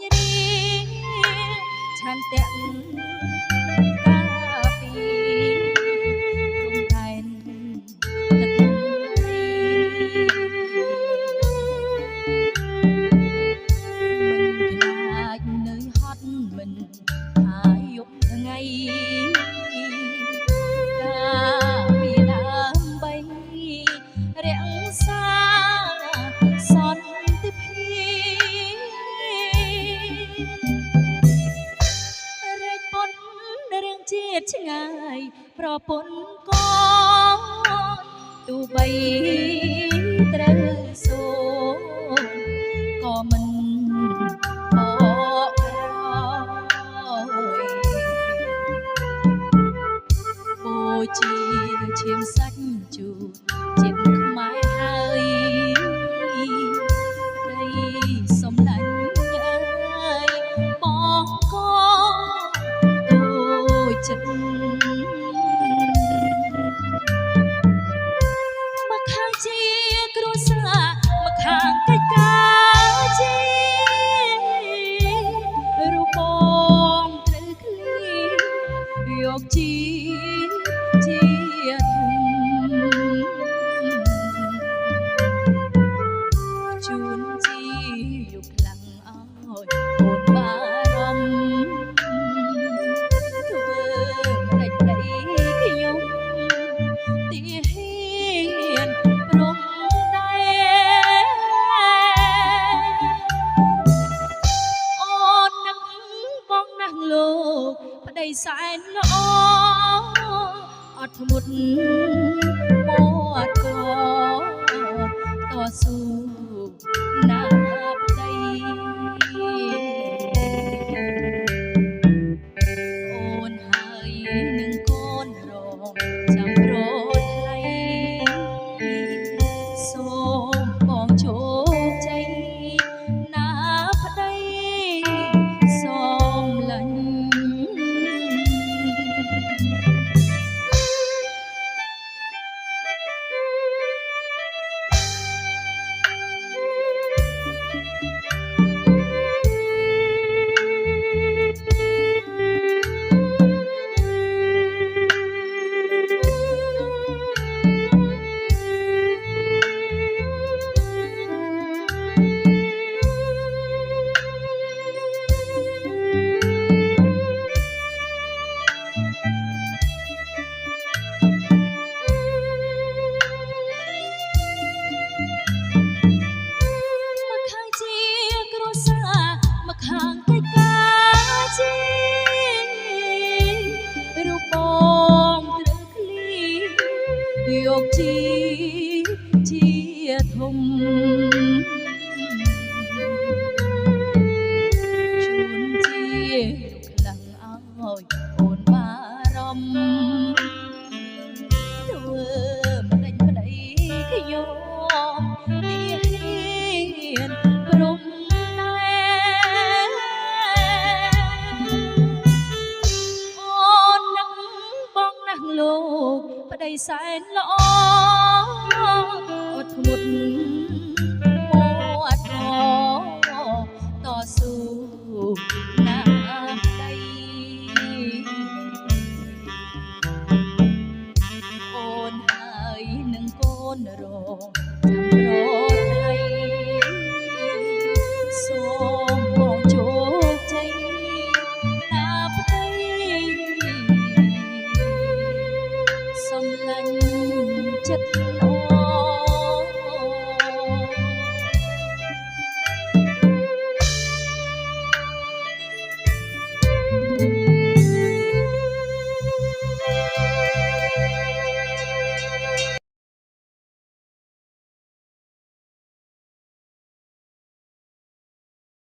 រីឆានទាំងកាពីព្រំដែនទឹកដីមិនខ្លាចនៅហត់មិនថាយប់ថ្ងៃការពីដើម្បីរក្សាសន្តិភាពរែកពុនរឿងជាតិឆ្ងាយប្រពន្ធកូនទោះបីត្រូវសូនក៏មិនបកក្រោយបូជាឈាមសាច់ជូរជាតិខ្មែរហើយប្តីសំឡាញ់អើយបងកទូចិត្តមកខាងជាគ្រួសារមកខាងកិច្ចការជារូបបងត្រូវឃ្លីយកជាជូនជីយកខ្លាំងឲ្យអូនបារម្ភធ្វើមិនដេចខ្ញុំទីហ៊ានព្រមដែរអូននឹងបងណាស់លោកប្តីសែនល្អអត់ធ្មត់មាត់កតស៊ូណាប្តីអូនហើយនឹងកូនរងចាំរត់ថ្លៃសូមបងជោគជ័យណាប្តីសូមលាញ់ខាងកិច្ចការជារូបបងត្រូវឃ្លីយកជាធំជូនជាខ្លាំងឲ្យអូនបារម្ភធ្វើមិនដេចប្តីខ្ញុំទីហ៊ានព្រមលោកប្តីសែនល្អអត់ធ្មត់មាត់កតស៊ូណា